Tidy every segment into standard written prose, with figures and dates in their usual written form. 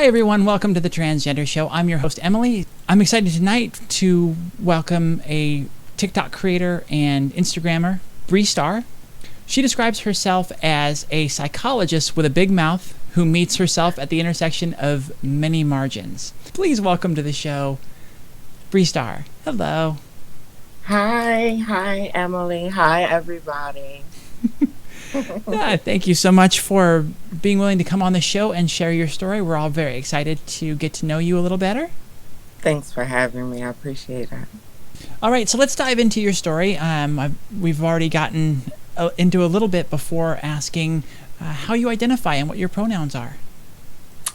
Hi everyone, welcome to the Transgender Show. I'm your host, Emily. I'm excited tonight to welcome a TikTok creator and Instagrammer, Bre Star. She describes herself as a psychologist with a big mouth who meets herself at the intersection of many margins. Please welcome to the show, Bre Star. Hello. Hi, Emily. Hi, everybody. Yeah, thank you so much for being willing to come on the show and share your story. We're all very excited to get to know you a little better. Thanks for having me. I appreciate it. All right, so let's dive into your story. We've already gotten into a little bit before asking how you identify and what your pronouns are.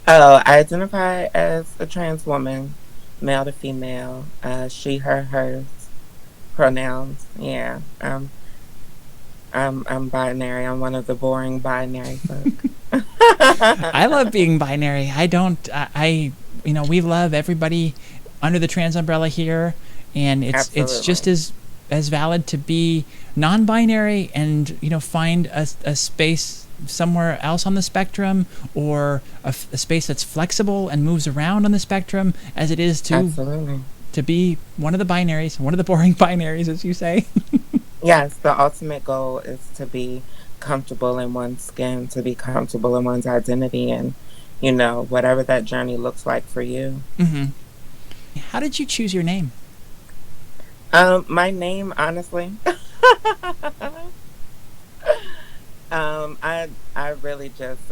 Oh, I identify as a trans woman, male to female, she, her, hers, pronouns. Yeah, I'm binary. I'm one of the boring binary folk. I love being binary. We love everybody under the trans umbrella here, and it's just as valid to be non-binary and find a space somewhere else on the spectrum, or a space that's flexible and moves around on the spectrum, as it is to be one of the binaries, one of the boring binaries, as you say. Yes, the ultimate goal is to be comfortable in one's skin, to be comfortable in one's identity, and whatever that journey looks like for you. Mm-hmm. How did you choose your name? My name, honestly, I really just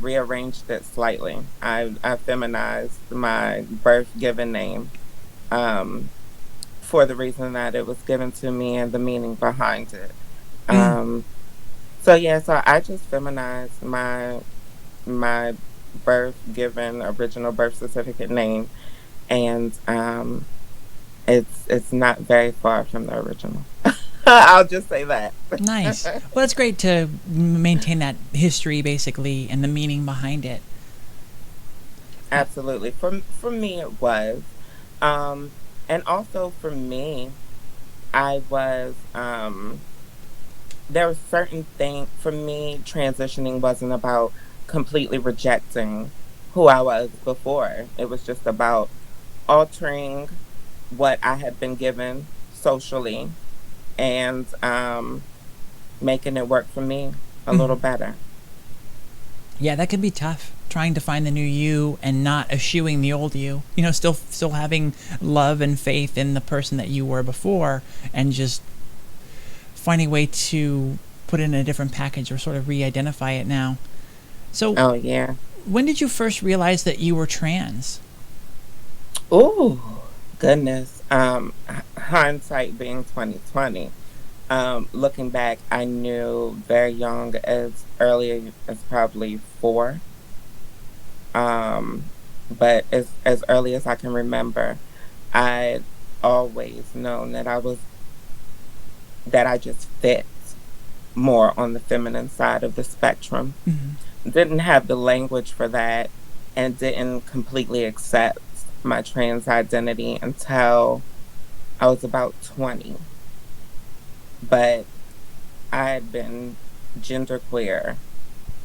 rearranged it slightly. I feminized my birth given name, for the reason that it was given to me and the meaning behind it. So I just feminized my birth given original birth certificate name, and it's not very far from the original. I'll just say that. Nice. Well, it's great to maintain that history, basically, and the meaning behind it. Absolutely. For me, it was. And also for me, I was, there were certain things, for me, transitioning wasn't about completely rejecting who I was before. It was just about altering what I had been given socially and making it work for me a little better. Yeah, that can be tough, trying to find the new you and not eschewing the old you. Still having love and faith in the person that you were before, and just finding a way to put it in a different package or sort of re-identify it now. So, oh yeah, when did you first realize that you were trans? Oh goodness, hindsight being 2020. Looking back, I knew very young, as early as probably 4. But as early as I can remember, I'd always known that I just fit more on the feminine side of the spectrum. Mm-hmm. Didn't have the language for that, and didn't completely accept my trans identity until I was about 20. But I had been genderqueer,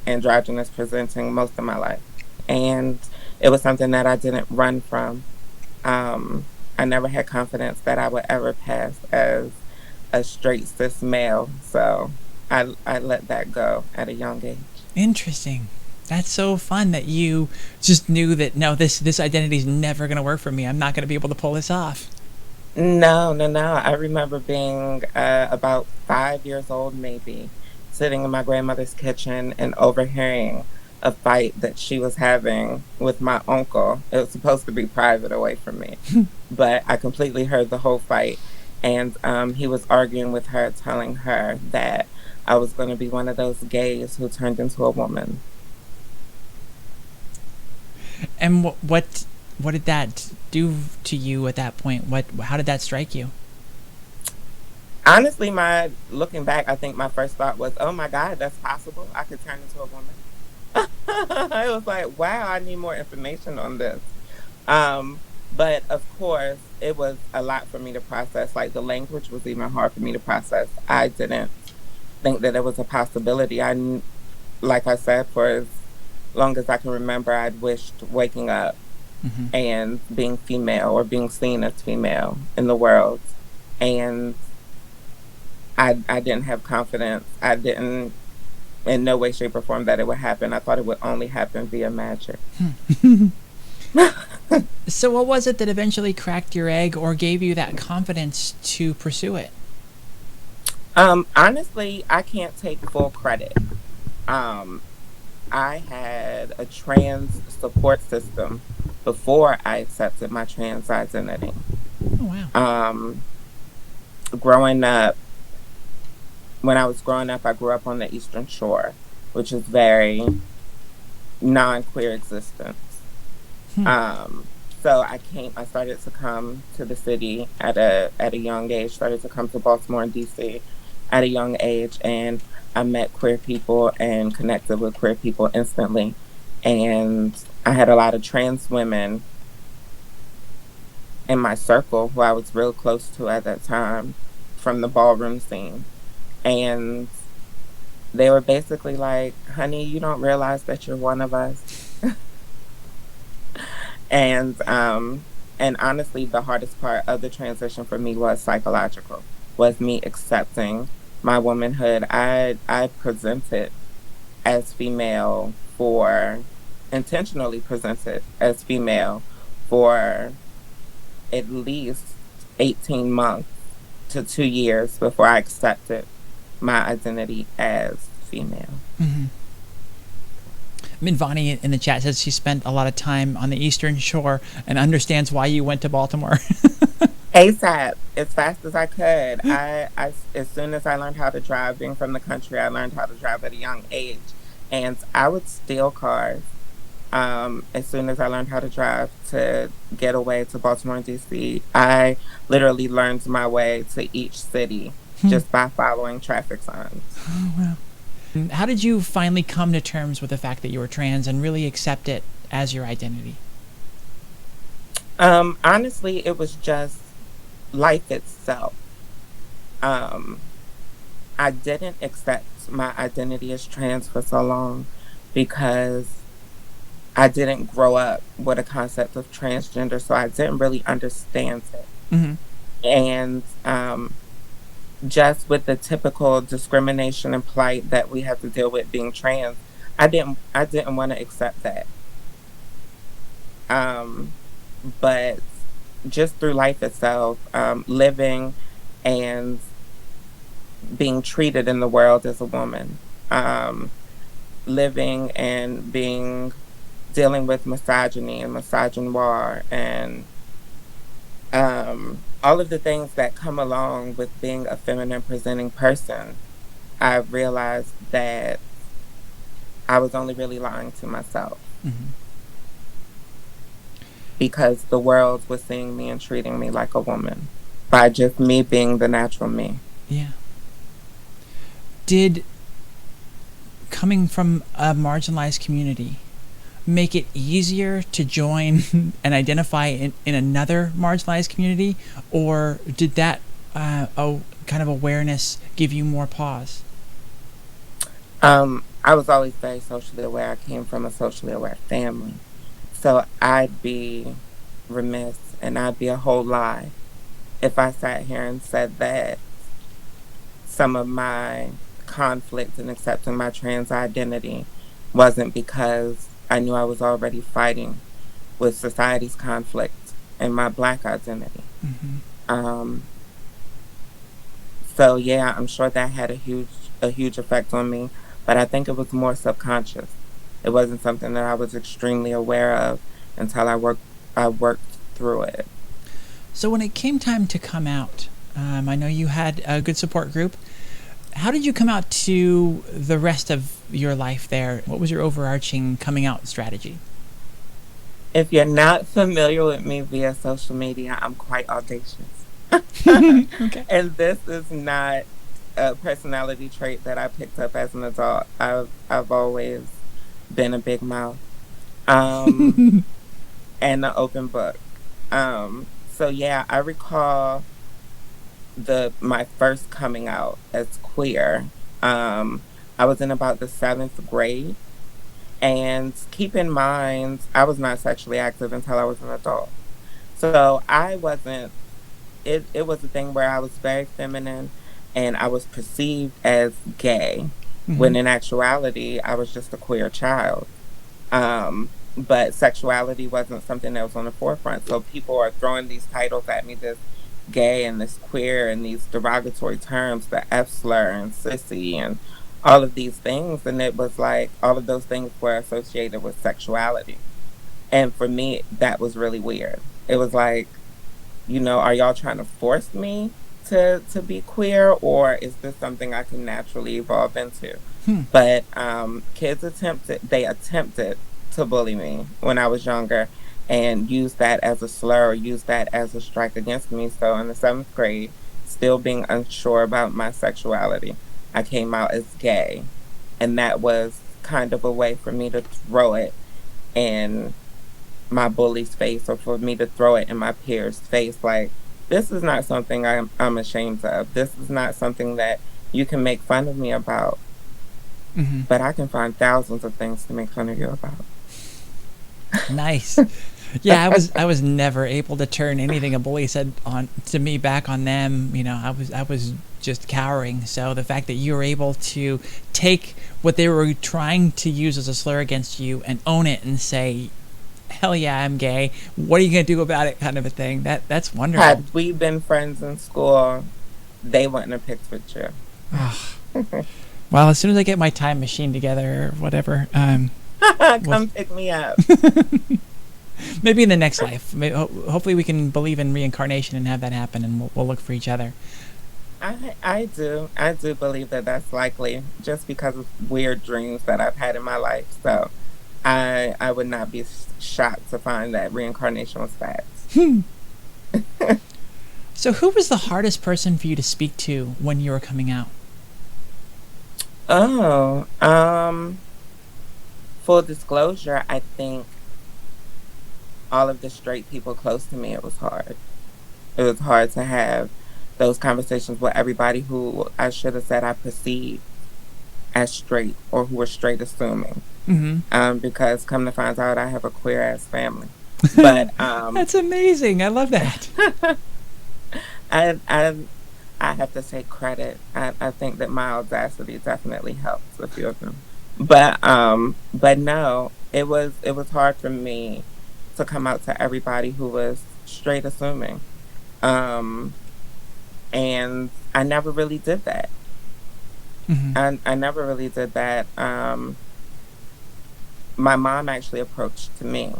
androgynous presenting most of my life. And it was something that I didn't run from. I never had confidence that I would ever pass as a straight cis male. So I let that go at a young age. Interesting. That's so fun that you just knew that, no, this identity is never going to work for me. I'm not going to be able to pull this off. No. I remember being about 5 years old, maybe, sitting in my grandmother's kitchen and overhearing a fight that she was having with my uncle. It was supposed to be private, away from me, but I completely heard the whole fight. And he was arguing with her, telling her that I was going to be one of those gays who turned into a woman. And what did that do to you at that point? How did that strike you? Honestly, looking back, I think my first thought was, oh my God, that's possible. I could turn into a woman. It was like, wow, I need more information on this. But of course, it was a lot for me to process. Like, the language was even hard for me to process. I didn't think that it was a possibility. Like I said, for as long as I can remember, I'd wished waking up Mm-hmm. and being female or being seen as female in the world. And I didn't have confidence. I didn't, in no way, shape, or form, that it would happen. I thought it would only happen via magic. So what was it that eventually cracked your egg or gave you that confidence to pursue it? Honestly, I can't take full credit. Um, I had a trans support system before I accepted my trans identity. Oh, wow. Um, growing up, when I was growing up, I grew up on the Eastern Shore, which is very non-queer existence. Hmm. So I started to come to the city at a young age, started to come to Baltimore and DC at a young age, and I met queer people and connected with queer people instantly. And I had a lot of trans women in my circle who I was real close to at that time from the ballroom scene. And they were basically like, honey, you don't realize that you're one of us. And and honestly, the hardest part of the transition for me was psychological, was me accepting my womanhood. I presented as female for intentionally presented as female for at least 18 months to 2 years before I accepted my identity as female. Mm-hmm. Minvani in the chat says she spent a lot of time on the Eastern Shore and understands why you went to Baltimore. ASAP, as fast as I could. As soon as I learned how to drive, being from the country, I learned how to drive at a young age, and I would steal cars. As soon as I learned how to drive to get away to Baltimore and DC, I literally learned my way to each city just by following traffic signs. Oh, wow. How did you finally come to terms with the fact that you were trans and really accept it as your identity? Honestly, it was just life itself. Um, I didn't accept my identity as trans for so long because I didn't grow up with a concept of transgender, so I didn't really understand it. Mm-hmm. And just with the typical discrimination and plight that we have to deal with being trans, I didn't want to accept that. Um, but just through life itself, living and being treated in the world as a woman, living and being dealing with misogyny and misogynoir and all of the things that come along with being a feminine presenting person, I realized that I was only really lying to myself. Mm-hmm. Because the world was seeing me and treating me like a woman by just me being the natural me. Yeah. Did coming from a marginalized community make it easier to join and identify in another marginalized community, or did that kind of awareness give you more pause? I was always very socially aware. I came from a socially aware family. So I'd be remiss and I'd be a whole lie if I sat here and said that some of my conflict in accepting my trans identity wasn't because I knew I was already fighting with society's conflict and my Black identity. Mm-hmm. So yeah, I'm sure that had a huge effect on me, but I think it was more subconscious. It wasn't something that I was extremely aware of until I worked through it. So when it came time to come out, I know you had a good support group. How did you come out to the rest of your life there? What was your overarching coming out strategy? If you're not familiar with me via social media, I'm quite audacious. Okay. And this is not a personality trait that I picked up as an adult. I've always been a big mouth. And an open book. So yeah, I recall my first coming out as queer. I was in about the 7th grade, And keep in mind, I was not sexually active until I was an adult. So I wasn't, it was a thing where I was very feminine and I was perceived as gay, when in actuality, I was just a queer child. But sexuality wasn't something that was on the forefront. So people are throwing these titles at me, this gay and this queer and these derogatory terms, the F slur and sissy and all of these things. And it was like all of those things were associated with sexuality. And for me, that was really weird. It was like, are y'all trying to force me to be queer, or is this something I can naturally evolve into? But kids attempted to bully me when I was younger and use that as a slur, or use that as a strike against me. So in the 7th grade, still being unsure about my sexuality, I came out as gay. And that was kind of a way for me to throw it in my bully's face, or for me to throw it in my peers' face. Like, this is not something I'm ashamed of. This is not something that you can make fun of me about. But I can find thousands of things to make fun of you about. Nice. Yeah, I was never able to turn anything a bully said on to me back on them. I was just cowering. So the fact that you were able to take what they were trying to use as a slur against you and own it and say, hell yeah, I'm gay, what are you gonna do about it, kind of a thing, that's wonderful. Had we been friends in school, they wouldn't have picked with you. Well, as soon as I get my time machine together or whatever, come pick me up. Maybe in the next life. Hopefully we can believe in reincarnation and have that happen, and we'll look for each other. I do believe that that's likely, just because of weird dreams that I've had in my life. So I would not be shocked to find that reincarnation was facts. So who was the hardest person for you to speak to when you were coming out? Full disclosure, I think all of the straight people close to me, it was hard. It was hard to have those conversations with everybody who I should have said I perceived as straight, or who were straight assuming. Because come to find out, I have a queer ass family. But that's amazing. I love that. I have to take credit. I think that my audacity definitely helps a few of them. But no, it was hard for me to come out to everybody who was straight assuming. And I never really did that. I never really did that. My mom actually approached me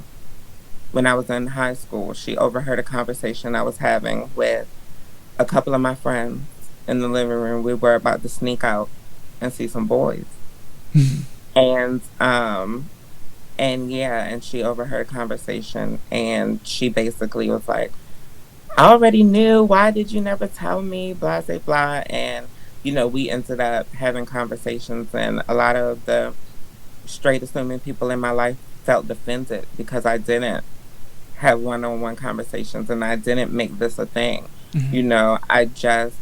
when I was in high school. She overheard a conversation I was having with a couple of my friends in the living room. We were about to sneak out and see some boys. And she overheard a conversation, and she basically was like, I already knew, why did you never tell me, blah, blah, blah. And we ended up having conversations, and a lot of the straight assuming people in my life felt defended because I didn't have one-on-one conversations, and I didn't make this a thing. I just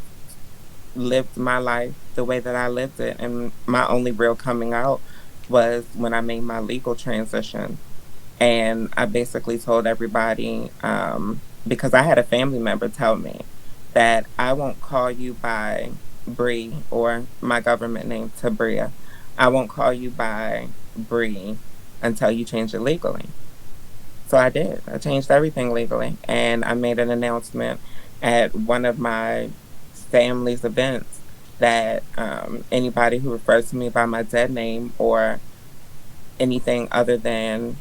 lived my life the way that I lived it, and my only real coming out was when I made my legal transition. And I basically told everybody, because I had a family member tell me that I won't call you by Bre, or my government name, Tabria. I won't call you by Bre until you change it legally. So I did. I changed everything legally, and I made an announcement at one of my family's events that anybody who refers to me by my dead name or anything other than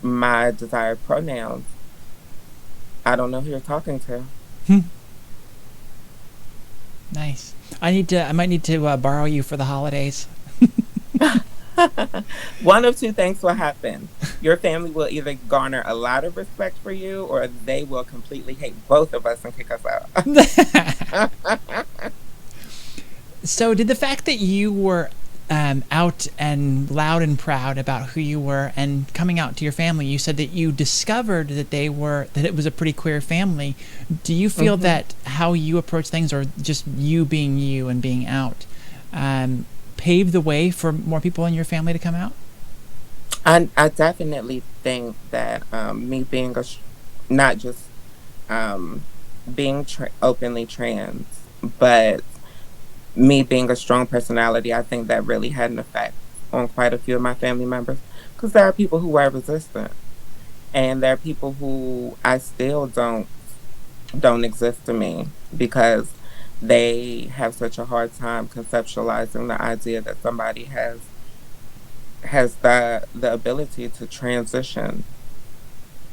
my desired pronouns, I don't know who you're talking to. Nice. I might need to borrow you for the holidays. One of two things will happen. Your family will either garner a lot of respect for you, or they will completely hate both of us and kick us out. So did the fact that you were out and loud and proud about who you were and coming out to your family, you said that you discovered that that it was a pretty queer family. Do you feel that how you approach things, or just you being you and being out, paved the way for more people in your family to come out? I definitely think that me being not just um, being openly trans, but me being a strong personality, I think that really had an effect on quite a few of my family members. Because there are people who are resistant, and there are people who I still don't exist to me because they have such a hard time conceptualizing the idea that somebody has the ability to transition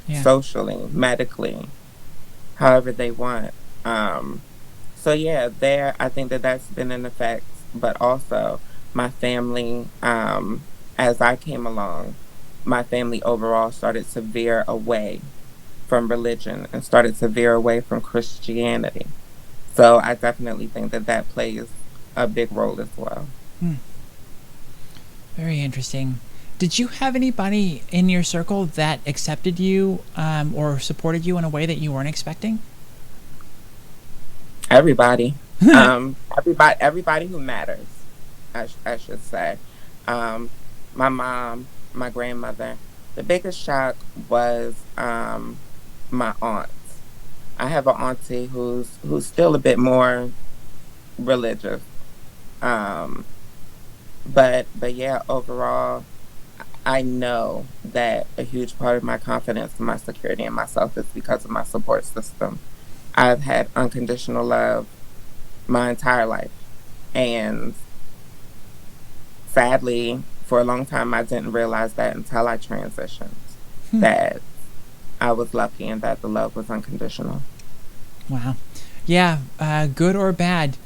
Yeah. socially, medically, however they want. Um, so yeah, there I think that that's been an effect, but also my family, as I came along, my family overall started to veer away from religion and started to veer away from Christianity. So I definitely think that that plays a big role as well. Hmm. Very interesting. Did you have anybody in your circle that accepted you or supported you in a way that you weren't expecting? Everybody, everybody who matters, I should say. Um, my mom, my grandmother. The biggest shock was my aunts. I have an auntie who's still a bit more religious. Um, but yeah, overall, I know that a huge part of my confidence and my security in myself is because of my support system. I've had unconditional love my entire life. And sadly, for a long time, I didn't realize that until I transitioned, Hmm. that I was lucky and that the love was unconditional. Wow. Yeah, good or bad,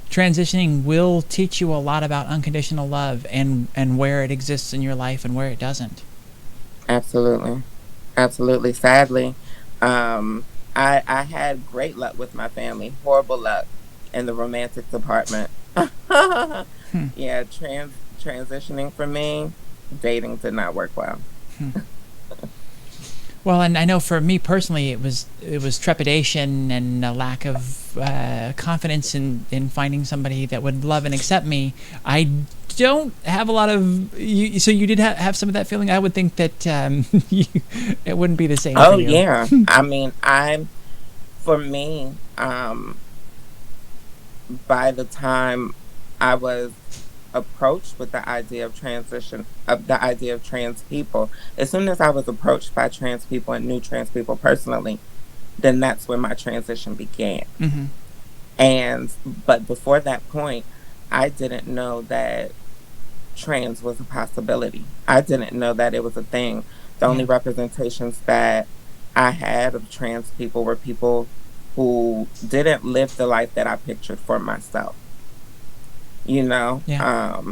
transitioning will teach you a lot about unconditional love and where it exists in your life and where it doesn't. Absolutely. Absolutely. Sadly, I had great luck with my family, horrible luck in the romantic department. Hmm. Yeah, transitioning for me, dating did not work well. Hmm. Well, and I know for me personally, it was trepidation and a lack of confidence in finding somebody that would love and accept me. I don't have a lot of so you did have some of that feeling. I would think that it wouldn't be the same for Oh you. yeah. I mean, for me, by the time I was approached with the idea of transition, of the idea of trans people, as soon as I was approached by trans people and knew trans people personally, then that's when my transition began. Mm-hmm. But before that point, I didn't know that trans was a possibility. I didn't know that it was a thing. The only Yeah. representations that I had of trans people were people who didn't live the life that I pictured for myself, you know? Yeah.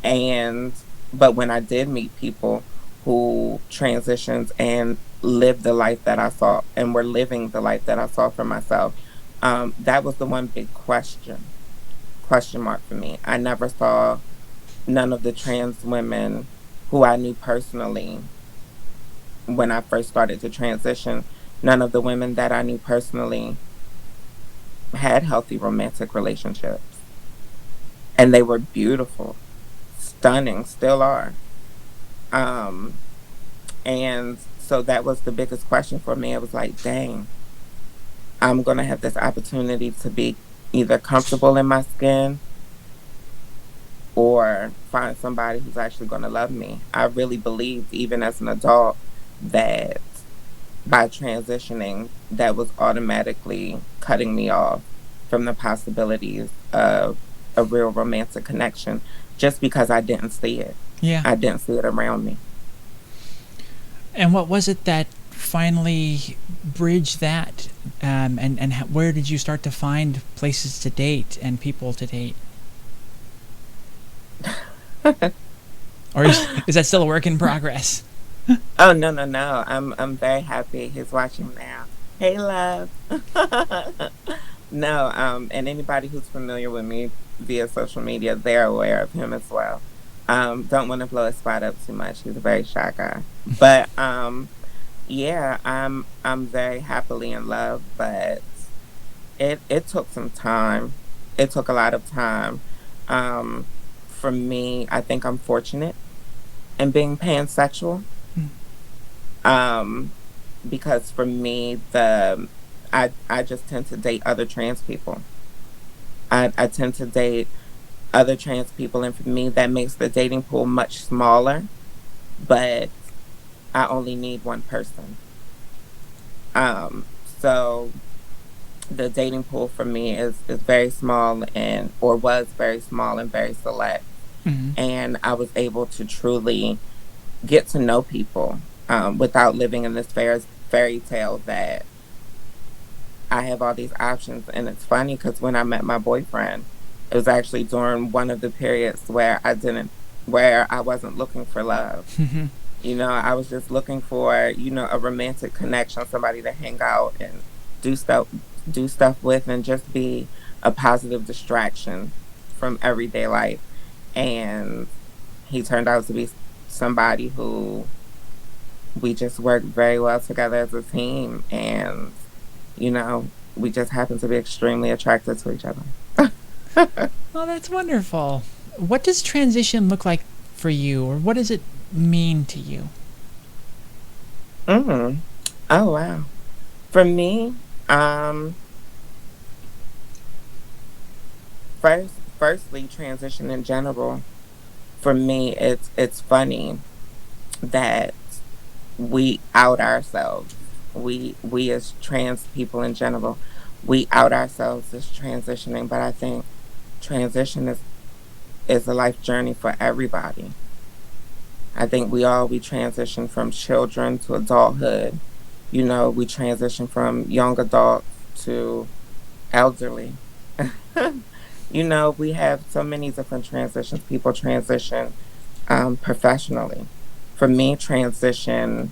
And, but when I did meet people who transitioned and lived the life that I saw and were living the life that I saw for myself, that was the one big question mark for me. I never saw none of the trans women who I knew personally when I first started to transition. None of the women that I knew personally had healthy romantic relationships. And they were beautiful, stunning, still are. Um, and so that was the biggest question for me. It was like, dang, I'm going to have this opportunity to be either comfortable in my skin or find somebody who's actually going to love me. I really believed, even as an adult, that by transitioning, that was automatically cutting me off from the possibilities of a real romantic connection just because I didn't see it. Yeah. I didn't see it around me. And what was it that finally bridged that? And where did you start to find places to date and people to date? Or is that still a work in progress? Oh no. I'm very happy he's watching now. Hey love. No, and anybody who's familiar with me via social media, they're aware of him as well. Don't want to blow his spot up too much. He's a very shy guy. But yeah, I'm very happily in love, but it took some time. It took a lot of time. Um, for me, I think I'm fortunate and being pansexual. Um, because for me, I just tend to date other trans people. I tend to date other trans people, and for me, that makes the dating pool much smaller. But I only need one person. So the dating pool for me is very small, and or was very small and very select. Mm-hmm. And I was able to truly get to know people without living in this fairy tale that I have all these options. And it's funny because when I met my boyfriend, it was actually during one of the periods where I wasn't looking for love. Mm-hmm. You know, I was just looking for, you know, a romantic connection, somebody to hang out and do stuff do stuff with, and just be a positive distraction from everyday life. And he turned out to be somebody who we just worked very well together as a team, and you know, we just happen to be extremely attracted to each other. Oh, that's wonderful. What does transition look like for you, or what does it mean to you? Mm. Oh wow. For me, um, firstly, transition in general. For me, it's funny that we out ourselves. We as trans people in general, we out ourselves as transitioning. But I think transition is a life journey for everybody. I think we transition from children to adulthood. You know, we transition from young adults to elderly. You know, we have so many different transitions. People transition professionally. For me, transition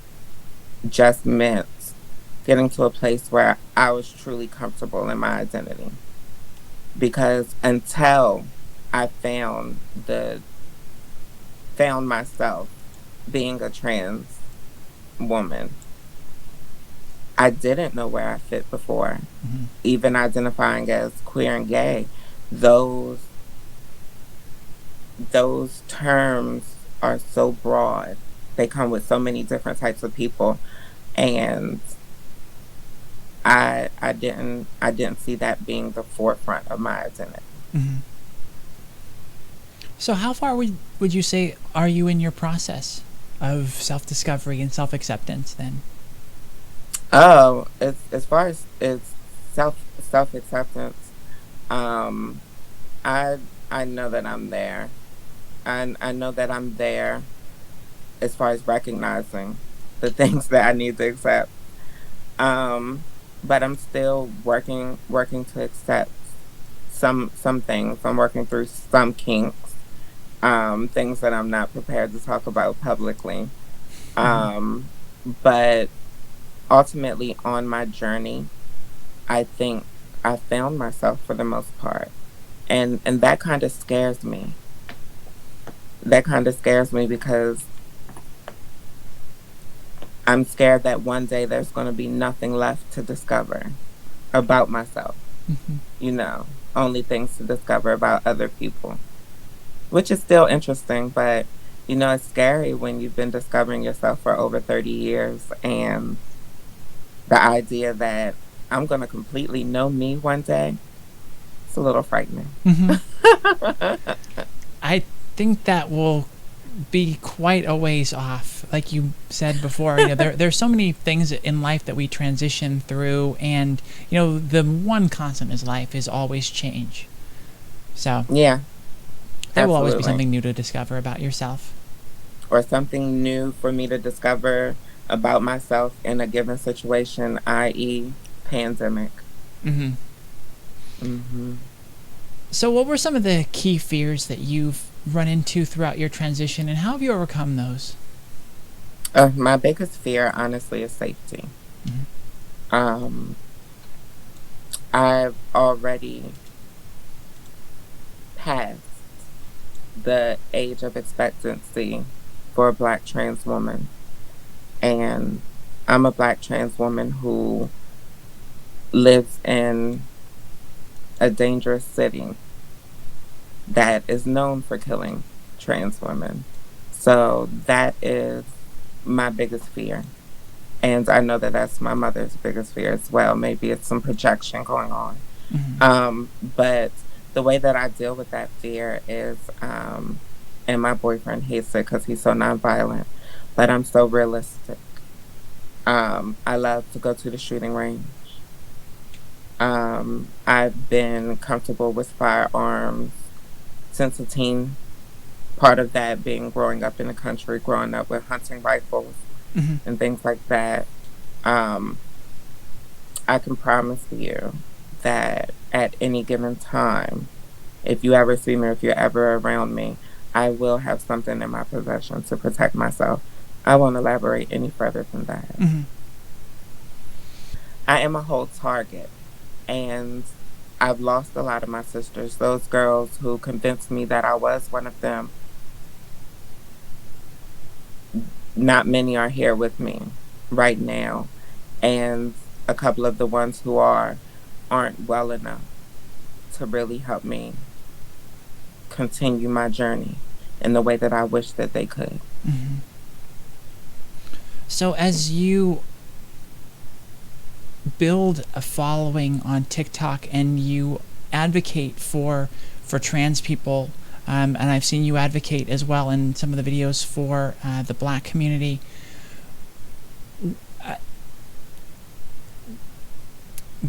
just meant getting to a place where I was truly comfortable in my identity. Because until I found myself being a trans woman, I didn't know where I fit before. Mm-hmm. Even identifying as queer and gay, those those terms are so broad. They come with so many different types of people, and I didn't see that being the forefront of my identity. Mm-hmm. So how far would you say are you in your process of self-discovery and self-acceptance then? Oh, as far as it's self acceptance, um, I I know that I'm there. I know that I'm there as far as recognizing the things that I need to accept. Um, but I'm still working to accept some things. I'm working through some kinks, things that I'm not prepared to talk about publicly. Mm-hmm. Um, but ultimately, on my journey, I think I found myself for the most part, and that kind of scares me. That kind of scares me because I'm scared that one day there's going to be nothing left to discover about myself. Mm-hmm. You know, only things to discover about other people, which is still interesting, but you know, it's scary when you've been discovering yourself for over 30 years, and the idea that I'm going to completely know me one day, it's a little frightening. Mm-hmm. I think that will be quite a ways off. Like you said before, there's so many things in life that we transition through, and the one constant in life is always change. So Yeah, there will always be absolutely. something new to discover about yourself. Or something new for me to discover about myself in a given situation, i.e., pandemic. Mm-hmm. Hmm. So what were some of the key fears that you've run into throughout your transition, and how have you overcome those? My biggest fear, honestly, is safety. Mm-hmm. Um, I've already passed the age of expectancy for a Black trans woman, and I'm a Black trans woman who lives in a dangerous city that is known for killing trans women. So that is my biggest fear. And I know that that's my mother's biggest fear as well. Maybe it's some projection going on. But the way that I deal with that fear is, and my boyfriend hates it because he's so nonviolent, but I'm so realistic. I love to go to the shooting range. I've been comfortable with firearms since a teen. Part of that being growing up in the country, growing up with hunting rifles and things like that. I can promise you that at any given time, if you ever see me or if you're ever around me, I will have something in my possession to protect myself. I won't elaborate any further than that. I am a whole target, and I've lost a lot of my sisters. Those girls who convinced me that I was one of them, not many are here with me right now. And a couple of the ones who aren't well enough to really help me continue my journey in the way that I wish that they could. So as you build a following on TikTok and you advocate for trans people, and I've seen you advocate as well in some of the videos for the Black community,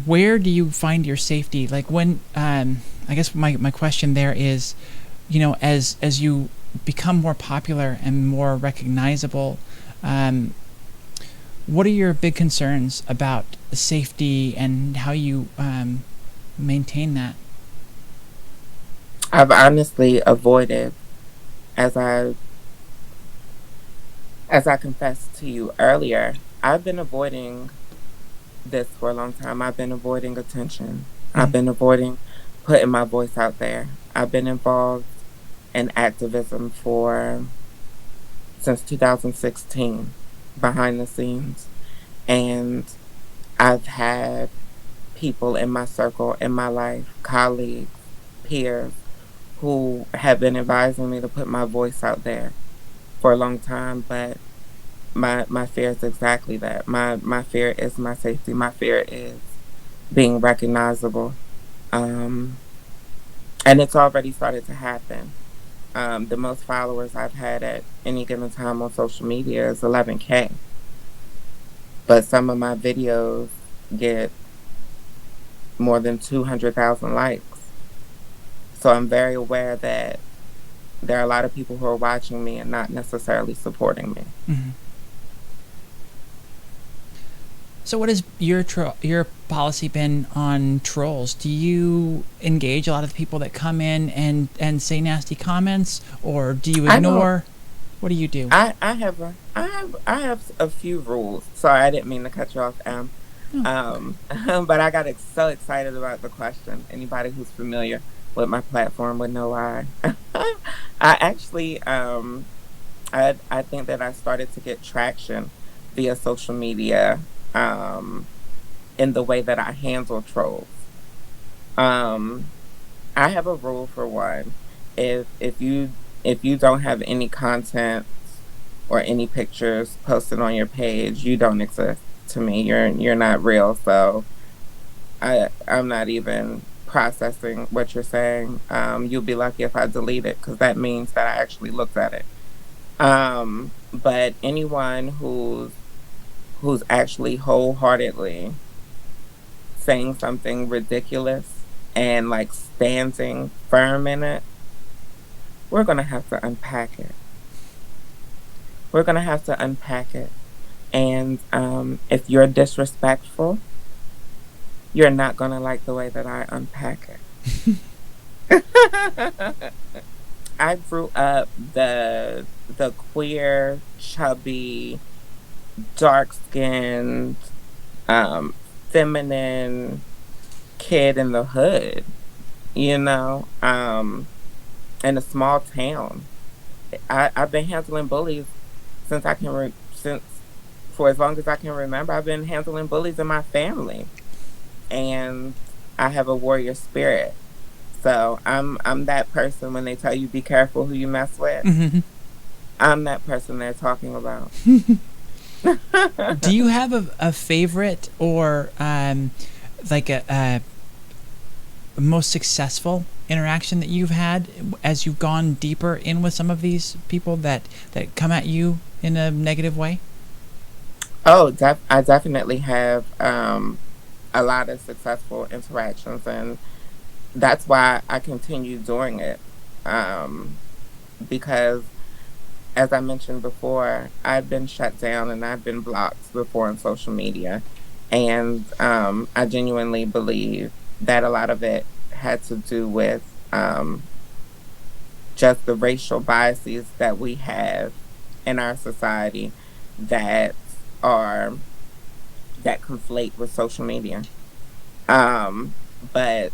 where do you find your safety? Like when, I guess my question there is, you know, as you become more popular and more recognizable, what are your big concerns about safety and how you maintain that? I've honestly avoided, as I confessed to you earlier, I've been avoiding this for a long time. I've been avoiding attention. I've been avoiding putting my voice out there. I've been involved in activism since 2016, behind the scenes. And I've had people in my circle, in my life, colleagues, peers, who have been advising me to put my voice out there for a long time, but my fear is exactly that. My fear is my safety. My fear is being recognizable. And it's already started to happen. The most followers I've had at any given time on social media is 11K. But some of my videos get more than 200,000 likes. So I'm very aware that there are a lot of people who are watching me and not necessarily supporting me. So what has your policy been on trolls? Do you engage a lot of the people that come in and say nasty comments, or do you ignore? What do you do? I have a few rules. Sorry, I didn't mean to cut you off, but I got so excited about the question. Anybody who's familiar with my platform would know why. I actually, I think that I started to get traction via social media in the way that I handle trolls. I have a rule for one. If you don't have any content or any pictures posted on your page, you don't exist to me. You're not real. So I'm not even processing what you're saying. You'll be lucky if I delete it, because that means that I actually looked at it. But anyone who's actually wholeheartedly saying something ridiculous and like standing firm in it, we're gonna have to unpack it. We're gonna have to unpack it. And if you're disrespectful, you're not gonna like the way that I unpack it. I grew up the queer, chubby, dark-skinned, feminine kid in the hood, you know, in a small town. I've been handling bullies since for as long as I can remember. I've been handling bullies in my family, and I have a warrior spirit. So I'm that person when they tell you be careful who you mess with. I'm that person they're talking about. Do you have a favorite or like a most successful interaction that you've had as you've gone deeper in with some of these people that come at you in a negative way? Oh, I definitely have a lot of successful interactions, and that's why I continue doing it. Um, because, as I mentioned before, I've been shut down and I've been blocked before on social media. And I genuinely believe that a lot of it had to do with just the racial biases that we have in our society that are that conflate with social media. Um, but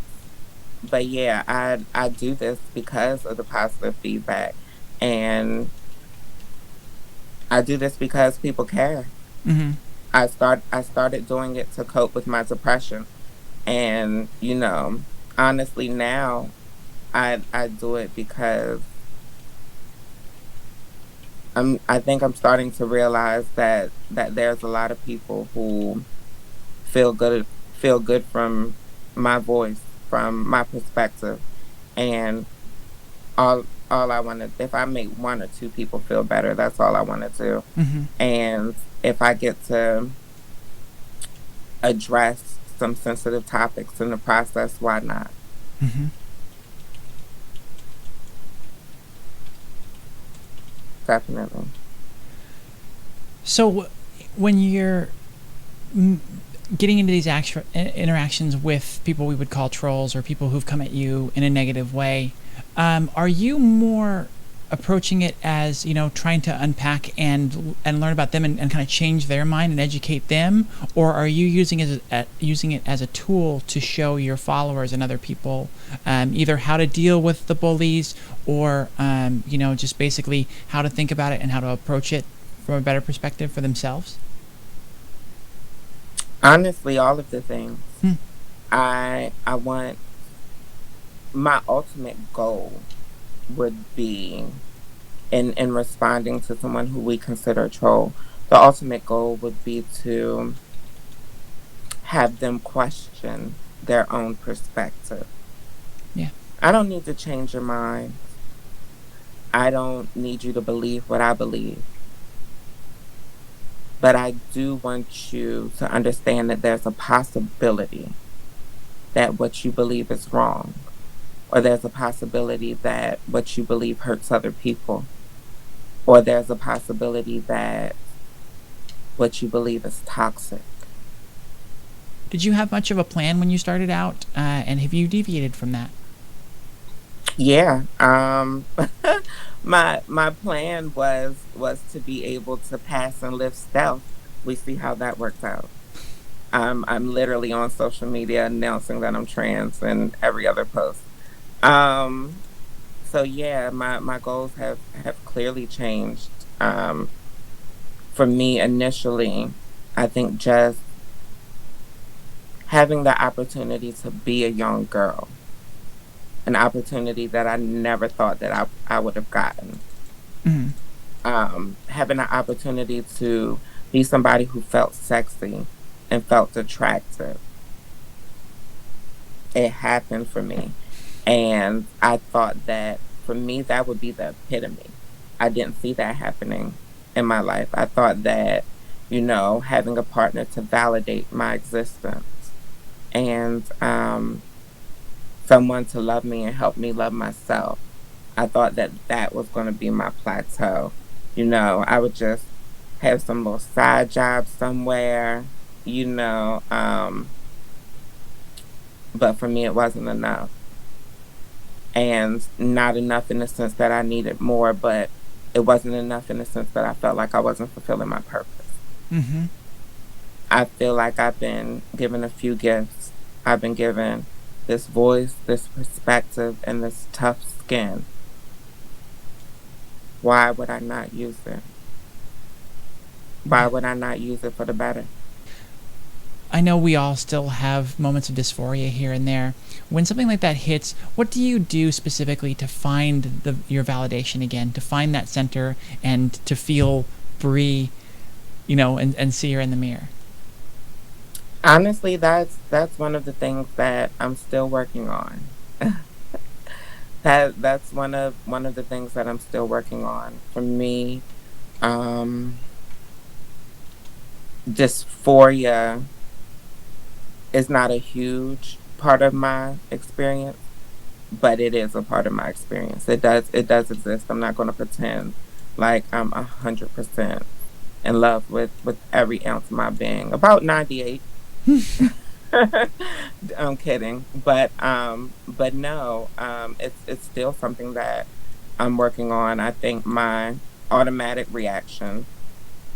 but yeah, I do this because of the positive feedback, and I do this because people care. Mm-hmm. I started doing it to cope with my depression, and honestly now I do it because I think I'm starting to realize that there's a lot of people who feel good from my voice, from my perspective, and all I want to, if I make one or two people feel better, that's all I want to do. Mm-hmm. And if I get to address some sensitive topics in the process, why not? Mm-hmm. Definitely. So when you're getting into these interactions with people we would call trolls or people who've come at you in a negative way, are you more approaching it as, trying to unpack and learn about them and kind of change their mind and educate them, or are you using it as a tool to show your followers and other people either how to deal with the bullies or just basically how to think about it and how to approach it from a better perspective for themselves? Honestly, all of the things. Hmm. I want, my ultimate goal would be in responding to someone who we consider a troll. The ultimate goal would be to have them question their own perspective. Yeah. I don't need to change your mind. I don't need you to believe what I believe. But I do want you to understand that there's a possibility that what you believe is wrong, or there's a possibility that what you believe hurts other people, or there's a possibility that what you believe is toxic. Did you have much of a plan when you started out, and have you deviated from that? Yeah. My plan was to be able to pass and live stealth. We see how that worked out. I'm literally on social media announcing that I'm trans in every other post. Um, so yeah, my goals have clearly changed. For me initially, I think just having the opportunity to be a young girl, an opportunity that I never thought that I would have gotten. Mm-hmm. Having the opportunity to be somebody who felt sexy and felt attractive. It happened for me. And I thought that for me, that would be the epitome. I didn't see that happening in my life. I thought that, having a partner to validate my existence and someone to love me and help me love myself, I thought that that was going to be my plateau. I would just have some little side job somewhere, you know, um, but for me, it wasn't enough. And not enough in the sense that I needed more, but it wasn't enough in the sense that I felt like I wasn't fulfilling my purpose. Mm-hmm. I feel like I've been given a few gifts. I've been given this voice, this perspective, and this tough skin. Why would I not use it? Why Yeah. would I not use it for the better? I know we all still have moments of dysphoria here and there. when something like that hits, what do you do specifically to find your validation again, to find that center and to feel Bre, and see her in the mirror? Honestly, that's one of the things that I'm still working on. That's one of the things that I'm still working on. For me, um, dysphoria is not a huge part of my experience, but it is a part of my experience. It does exist. I'm not going to pretend like I'm 100% in love with every ounce of my being. About 98. I'm kidding, but no, it's still something that I'm working on. I think my automatic reaction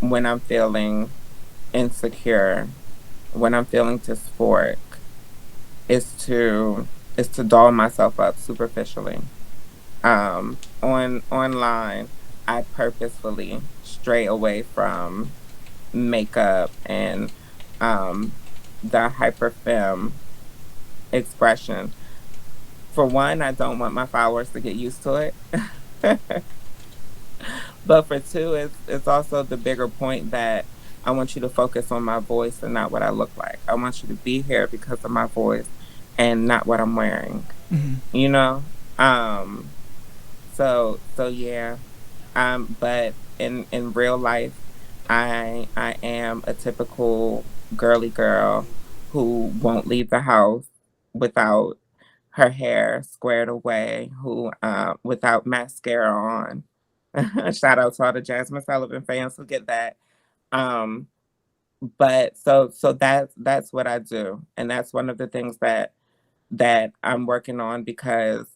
when I'm feeling insecure, when I'm feeling dysphoric, is to doll myself up superficially. On online, I purposefully stray away from makeup and um the hyperfem expression. For one, I don't want my followers to get used to it. But for two, it's also the bigger point that I want you to focus on my voice and not what I look like. I want you to be here because of my voice and not what I'm wearing. Mm-hmm. You know? Um so yeah. But in real life, I am a typical girly girl who won't leave the house without her hair squared away, who without mascara on. Shout out to all the Jasmine Sullivan fans who get that. Um, but so that's what I do, and that's one of the things that I'm working on because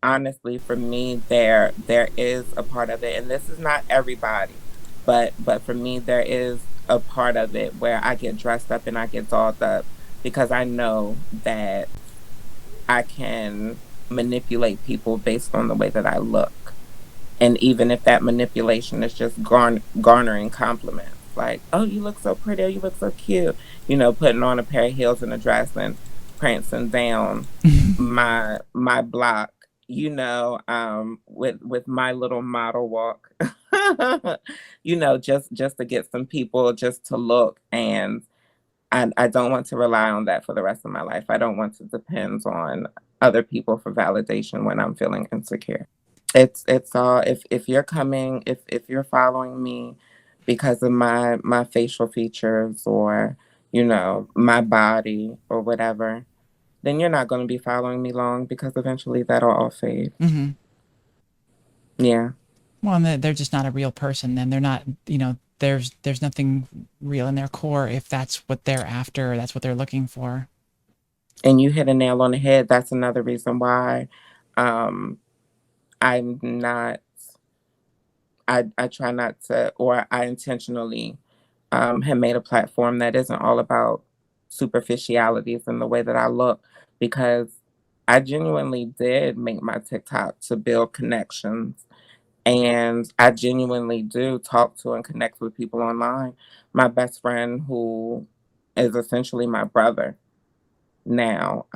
honestly, for me, there is a part of it, and this is not everybody, but for me, there is a part of it where I get dressed up and I get dolled up because I know that I can manipulate people based on the way that I look. And even if that manipulation is just garnering compliments, like, oh, you look so pretty, oh, you look so cute, putting on a pair of heels and a dress and prancing down my block, with my little model walk, just to get some people just to look. And I don't want to rely on that for the rest of my life. I don't want to depend on other people for validation when I'm feeling insecure. It's all, if you're coming, if you're following me because of my facial features or my body or whatever, then you're not going to be following me long because eventually that'll all fade. Mm-hmm. Yeah. Well, and they're just not a real person. Then they're not, there's nothing real in their core if that's what they're after, or that's what they're looking for. And you hit a nail on the head. That's another reason why um, I'm not, I try not to, or I intentionally have made a platform that isn't all about superficialities and the way that I look, because I genuinely did make my TikTok to build connections. And I genuinely do talk to and connect with people online. My best friend, who is essentially my brother now,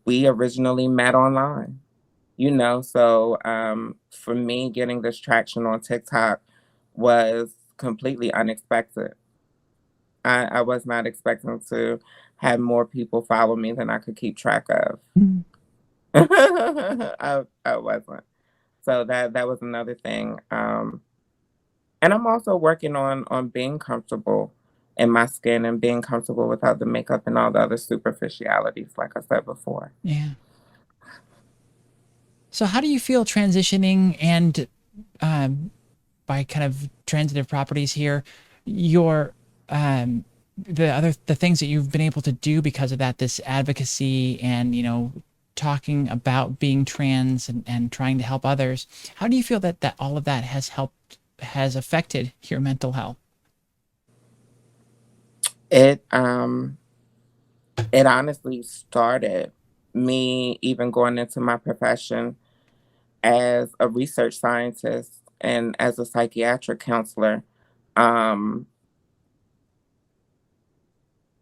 we originally met online, so for me, getting this traction on TikTok was completely unexpected. I was not expecting to have more people follow me than I could keep track of. Mm. I wasn't. So that was another thing. And I'm also working on being comfortable in my skin and being comfortable without the makeup and all the other superficialities, like I said before. Yeah. So how do you feel transitioning and um, by kind of transitive properties here, your the things that you've been able to do because of that, this advocacy and talking about being trans and trying to help others. How do you feel that all of that has affected your mental health? It honestly started me even going into my profession as a research scientist and as a psychiatric counselor. Um,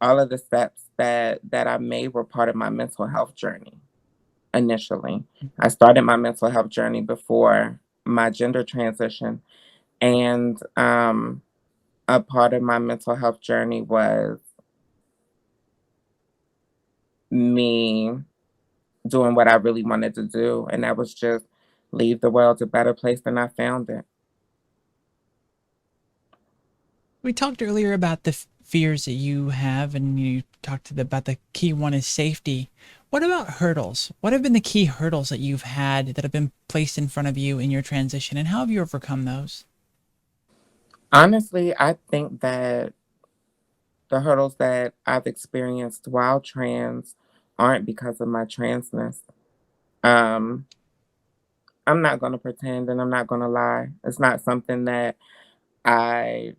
all of the steps that I made were part of my mental health journey initially. I started my mental health journey before my gender transition, and a part of my mental health journey was me doing what I really wanted to do, and that was just leave the world a better place than I found it. We talked earlier about the fears that you have, and you talked about the key one is safety. What about hurdles? What have been the key hurdles that you've had that have been placed in front of you in your transition, and how have you overcome those? Honestly, I think that the hurdles that I've experienced while trans aren't because of my transness. Um, I'm not going to pretend and I'm not going to lie. It's not something that I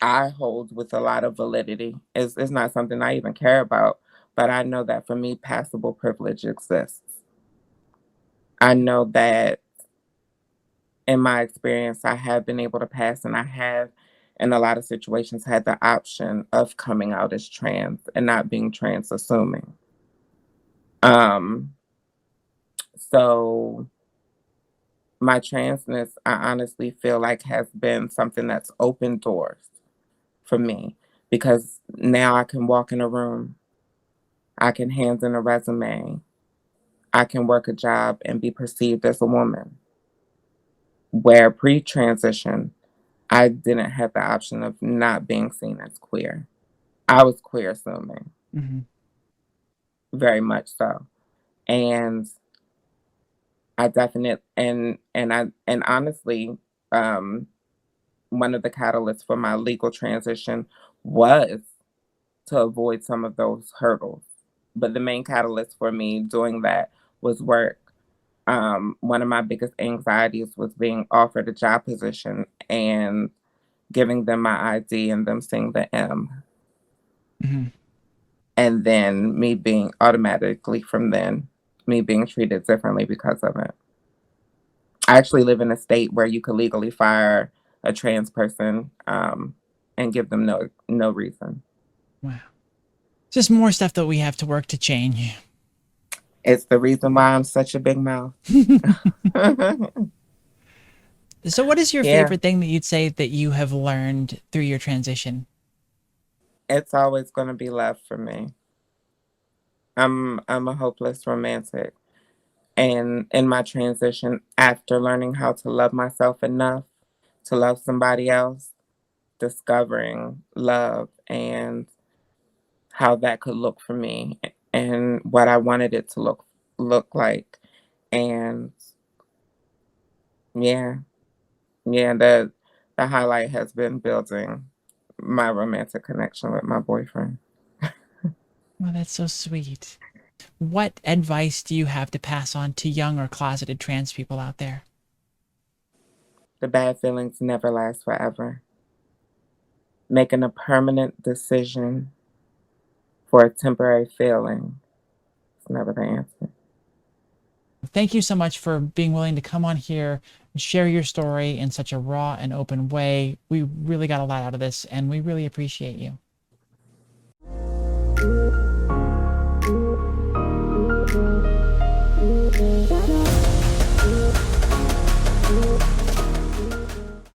I hold with a lot of validity. It's not something I even care about, but I know that for me, passable privilege exists. I know that in my experience, I have been able to pass, and I have, in a lot of situations, had the option of coming out as trans and not being trans assuming. Um, so my transness, I honestly feel like has been something that's opened doors for me because now I can walk in a room, I can hand in a resume, I can work a job and be perceived as a woman. Where pre transition, I didn't have the option of not being seen as queer. I was queer assuming, Mm-hmm. very much so. And I definitely and honestly, um, one of the catalysts for my legal transition was to avoid some of those hurdles. But the main catalyst for me doing that was work. One of my biggest anxieties was being offered a job position and giving them my ID and them seeing the M. Mm-hmm. And then me being automatically from then, me being treated differently because of it. I actually live in a state where you could legally fire a trans person and give them no reason. Wow. Just more stuff that we have to work to change. It's the reason why I'm such a big mouth. So what is your Yeah, favorite thing that you'd say that you have learned through your transition? it's always going to be love for me. I'm a hopeless romantic, and in my transition, after learning how to love myself enough to love somebody else, discovering love and how that could look for me and what I wanted it to look like. And yeah, yeah, the highlight has been building my romantic connection with my boyfriend. Well, that's so sweet. What advice do you have to pass on to young or closeted trans people out there? The bad feelings never last forever. Making a permanent decision for a temporary feeling is never the answer. Thank you so much for being willing to come on here and share your story in such a raw and open way. We really got a lot out of this, and we really appreciate you.